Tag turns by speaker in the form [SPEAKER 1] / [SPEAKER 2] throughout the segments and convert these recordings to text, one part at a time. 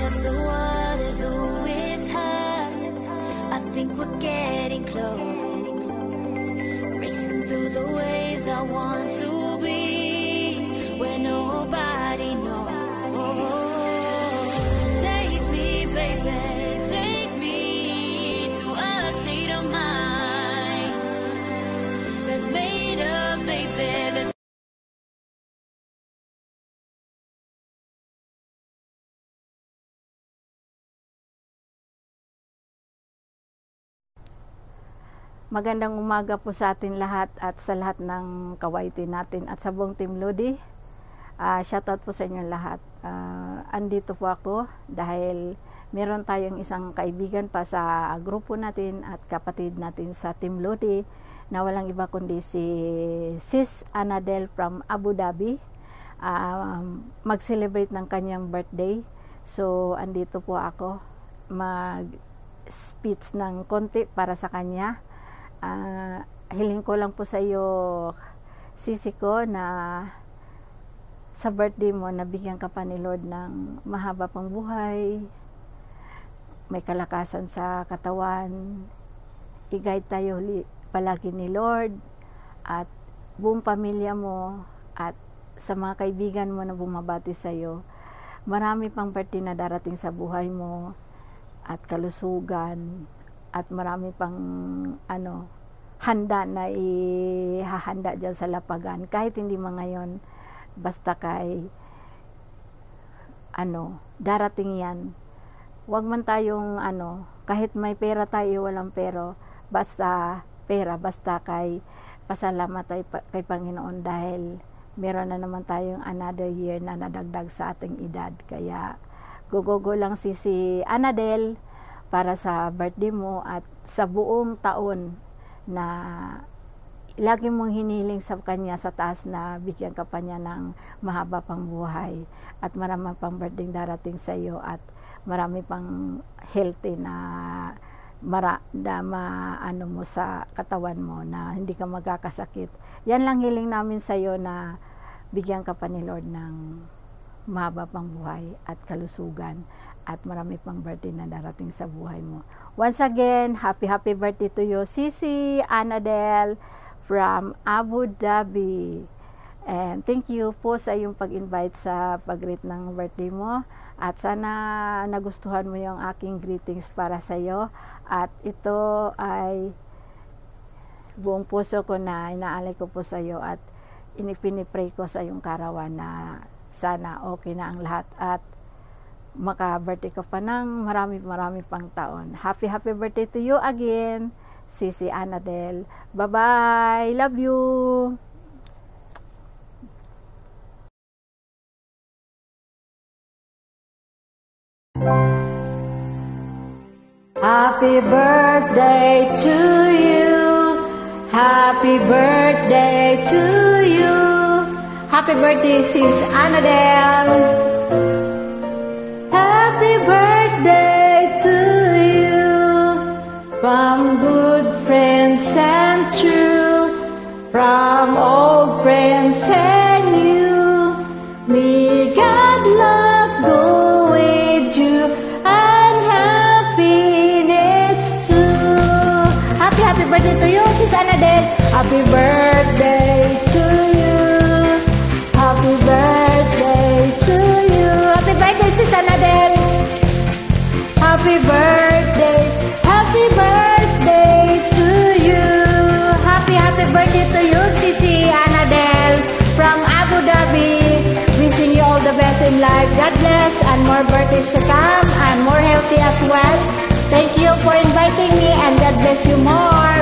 [SPEAKER 1] 'cause the water's always high. I think we're getting close, racing through the waves. I want to be where nobody knows. Take me, baby, take me to a state of mind that's made up, baby, that's
[SPEAKER 2] Magandang umaga po sa atin lahat at sa lahat ng kawaiti natin at sa buong Team Lodi. Shoutout po sa inyong lahat. Andito po ako dahil meron tayong isang kaibigan pa sa grupo natin at kapatid natin sa Team Lodi na walang iba kundi si Sis Anadel from Abu Dhabi. Mag-celebrate ng kanyang birthday. So, andito po ako mag-speech ng konti para sa kanya. Hiling ko lang po sa iyo, Sisi ko, na sa birthday mo nabigyan ka pa ni Lord ng mahaba pang buhay, may kalakasan sa katawan, i-guide tayo palagi ni Lord at buong pamilya mo at sa mga kaibigan mo na bumabati sa iyo. Marami pang birthday na darating sa buhay mo at kalusugan at marami pang handa na ihahanda dyan sa lapagan. Kahit hindi mga ngayon, basta darating yan. Huwag man tayong kahit may pera tayo, walang pero, basta pasalamat tayo kay Panginoon dahil meron na naman tayong another year na nadagdag sa ating edad. Kaya go lang si Anadel para sa birthday mo at sa buong taon na lagi mong hiniling sa kanya sa taas na bigyan ka pa niya ng mahaba pang buhay at marami pang birthday darating sa iyo at marami pang healthy na mo sa katawan mo na hindi ka magkakasakit. Yan lang hiling namin sa iyo na bigyan ka pa ni Lord ng mahaba pang buhay at kalusugan at marami pang birthday na darating sa buhay mo. Once again, happy birthday to you, Sisi Anadel from Abu Dhabi. And thank you po sa iyong pag-invite sa pag-greet ng birthday mo. At sana nagustuhan mo yung aking greetings para sa iyo. At ito ay buong puso ko na inaalay ko po sa iyo at pinipray ko sa iyong karawan na sana okay na ang lahat at maka-birthday ka pa ng marami pang taon. Happy birthday to you again, Sisi Anadel. Bye-bye. Love you. Happy birthday to you. Happy birthday to you. Happy birthday, Sis Anadel. Happy birthday to you, from good friends and true, from old friends and you. May God luck go with you and happiness too. Happy birthday to you, Sis Anadel. Happy birthday to you. Happy birthday to you. Happy birthday, Sis Anadel. Happy birthday to you. Happy birthday to you, Sisi Anadel from Abu Dhabi. Wishing you all the best in life. God bless and more birthdays to come and more healthy as well. Thank you for inviting me and God bless you more.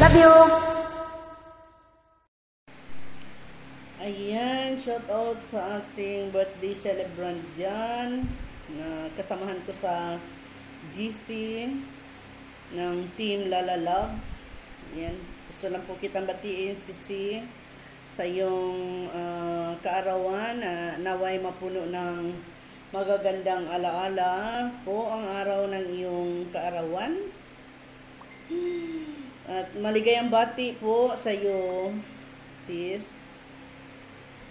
[SPEAKER 2] Love you.
[SPEAKER 3] Ayan, shout out sa ating birthday celebrant dyan na kasamahan ko sa GC ng Team Lala Loves. Ayan, gusto lang po kitang batiin si sa iyong kaarawan na naway mapuno ng magagandang alaala po ang araw ng iyong kaarawan. At maligayang bati po sa iyo, sis.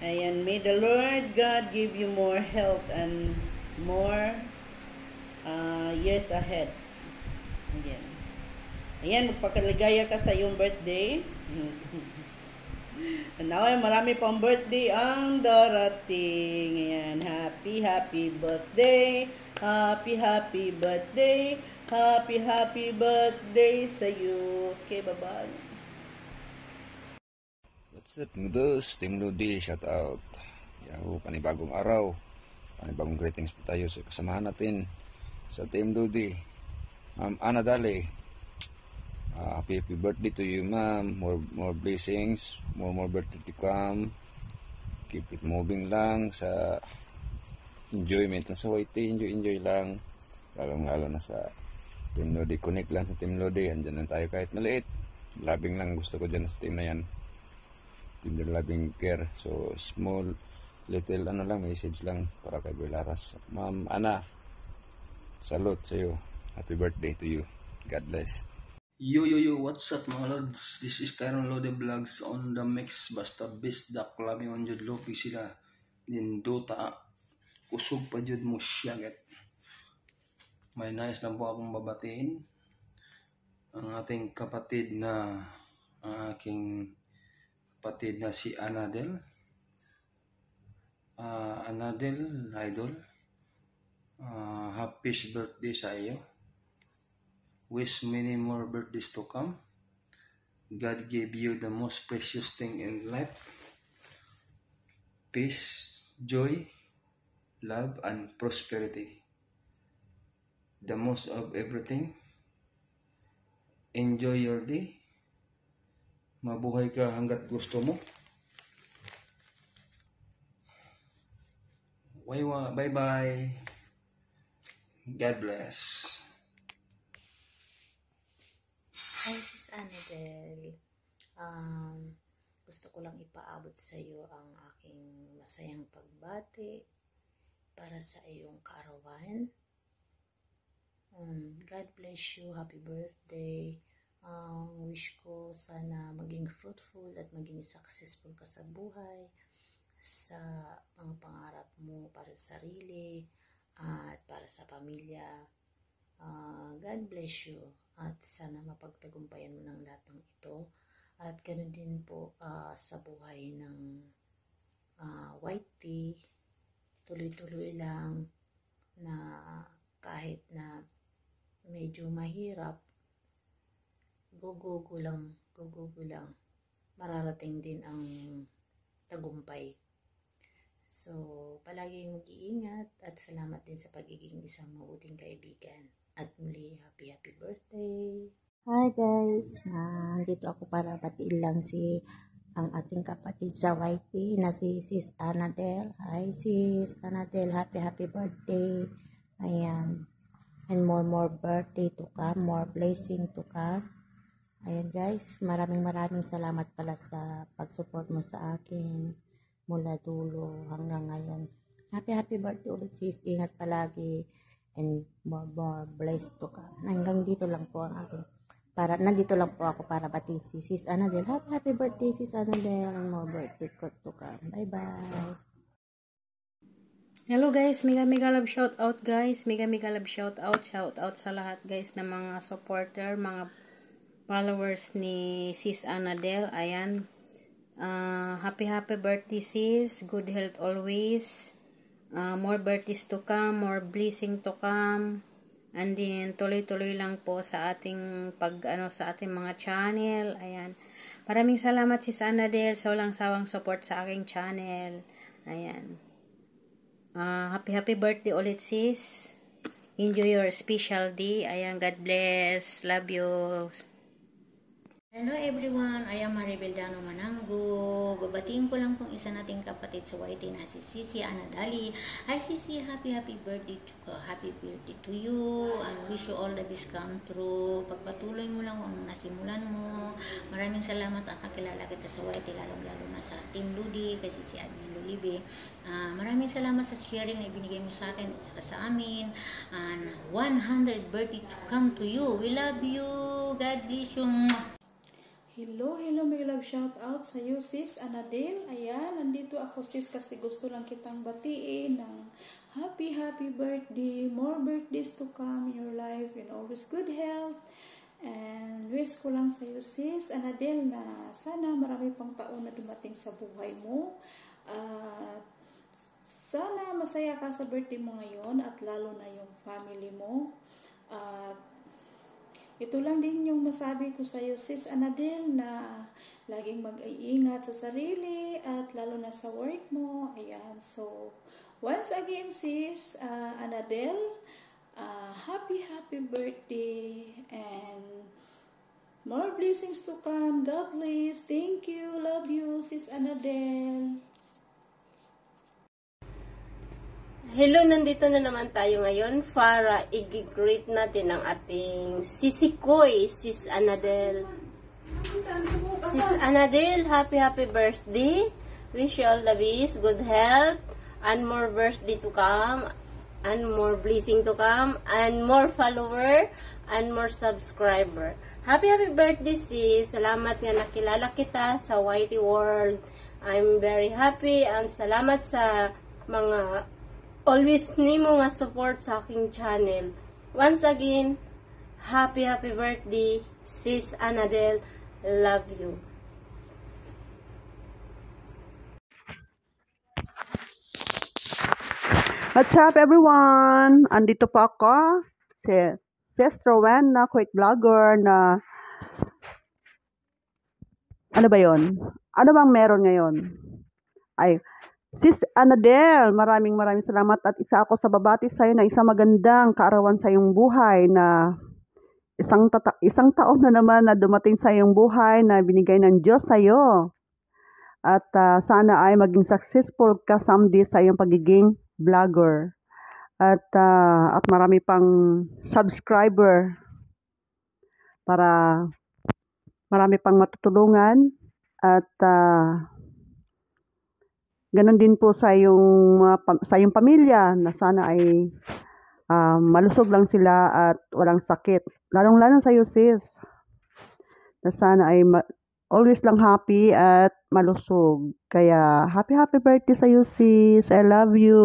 [SPEAKER 3] Ayan, may the Lord God give you more health and more years ahead. Ayan. Ayan, magpakaligaya ka sa iyong birthday. Naway, marami pang birthday ang darating. Ayan, happy birthday. Happy birthday. Happy birthday sa iyo. Okay, bye-bye.
[SPEAKER 4] What's up, Nudos? Team Lodi, shout out. Yahoo, panibagong araw. Panibagong greetings po tayo sa kasamahan natin sa Team Lodi. Ma'am Ana Dale, happy birthday to you, ma'am. More blessings, more birthday to come. Keep it moving lang sa enjoyment sa YT. Enjoy lang. Lalo na sa Team Lodi. Connect lang sa Team Lodi. Andyan lang tayo kahit maliit. Labing lang gusto ko dyan sa team na yan. Tender loving care. So, small, little, message lang para kay Belaras. Ma'am Ana, salute sa iyo. Happy birthday to you. God bless.
[SPEAKER 5] Yo, what's up mga lods? This is Tyron Lode Vlogs on the mix. Basta best dak lami on jud lopi sila. Din dota kusog pa jud mo siyaget. May nais lang po akong babatiin ang ating kapatid na ang aking kapatid na si Anadel. Anadel, idol. Happy birthday sa iyo. Wish many more birthdays to come. God gave you the most precious thing in life. Peace, joy, love, and prosperity. The most of everything. Enjoy your day. Mabuhay ka hanggat gusto mo. Bye-bye. God bless.
[SPEAKER 6] Hi, Sis Annabelle. Gusto ko lang ipaabot sa iyo ang aking masayang pagbati para sa iyong kaarawan. God bless you. Happy birthday. Wish ko sana maging fruitful at maging successful ka sa buhay, sa mga pangarap mo para sa sarili at para sa pamilya. God bless you. At sana mapagtagumpayan mo ng lahat ng ito. At ganoon din po sa buhay ng white tea. Tuloy-tuloy lang na kahit na medyo mahirap, go lang. Mararating din ang tagumpay. So, palaging mag-iingat at salamat din sa pagiging isang mabuting kaibigan. At muli, happy birthday!
[SPEAKER 7] Hi guys, dito ako para batiin lang ang ating kapatid sa YT na si Sis Anadel. Hi Sis Anadel, happy birthday. Ayan. And more birthday to come, more blessing to come. Ayan guys, maraming salamat pala sa pag-support mo sa akin mula dulo hanggang ngayon. Happy birthday ulit sis, ingat palagi. And more blessed to come. Hanggang dito lang po ang akin. Nandito lang po ako para batiin si Sis Anadel. Happy birthday Sis Anadel, and more birthday to come. Bye-bye.
[SPEAKER 8] Hello guys, mega love shout out guys. Mega love shout out sa lahat guys na mga supporter, mga followers ni Sis Anadel. Ayan. Happy birthday sis. Good health always. More birthdays to come, more blessing to come, and then tuloy-tuloy lang po sa ating sa ating mga channel. Ayan. Maraming salamat Sis Anadel sa walang sawang support sa aking channel. Ayan. Happy birthday ulit sis. Enjoy your special day. Ayan, God bless. Love you.
[SPEAKER 6] Hello everyone, I am Maribel Dano Manango. Babatiin ko lang pong isa nating kapatid sa YT na si Sisi Anadali. Hi Sisi, happy birthday to you. And wish you all the best come true. Pagpatuloy mo lang kung ano nasimulan mo. Maraming salamat at nakilala kita sa YT, lalo na sa Team Ludi, kay Sisi Admin Lulibe. Maraming salamat sa sharing na ibinigay mo sa akin at saka sa amin. And 100 birthday to come to you. We love you. God bless you.
[SPEAKER 9] Hello, may love shout out sa iyo Sis Anadel. Ayan, nandito ako sis kasi gusto lang kitang batiin ng happy birthday. More birthdays to come in your life and always good health. And wish ko lang sa'yo, sis Anadel, na sana marami pang taon na dumating sa buhay mo. At sana masaya ka sa birthday mo ngayon at lalo na yung family mo. At ito lang din yung masabi ko sa'yo, sis Anadel, na laging mag-iingat sa sarili at lalo na sa work mo. Ayan, so once again, sis Anadel, happy birthday and more blessings to come. God bless. Thank you. Love you, sis Anadel.
[SPEAKER 8] Hello, nandito na naman tayo ngayon para i-greet natin ang ating sisikoy, Sis Anadel. Sis Anadel, happy birthday. Wish you all the best, good health, and more birthday to come, and more blessing to come, and more follower, and more subscriber. Happy birthday, sis. Salamat nga nakilala kita sa YT World. I'm very happy and salamat sa mga always nimo nga support sa aking channel. Once again, happy birthday, sis Anadel. Love you.
[SPEAKER 10] What's up, everyone? Andito po ako, si Sis Rowena, quick vlogger na ano ba yon? Ano bang meron ngayon? Ay, Sis Anadel, maraming salamat at isa ako sa babati sa'yo na isang magandang kaarawan sa iyong buhay na isang taon na naman na dumating sa iyong buhay na binigay ng Diyos sa iyo. At sana ay maging successful ka someday sa iyong pagiging vlogger. At marami pang subscriber para marami pang matutulungan at ganon din po sa iyong pamilya na sana ay malusog lang sila at walang sakit. Lalong-lalo sa iyo, sis. Na sana ay always lang happy at malusog. Kaya happy birthday sa iyo, sis. I love you.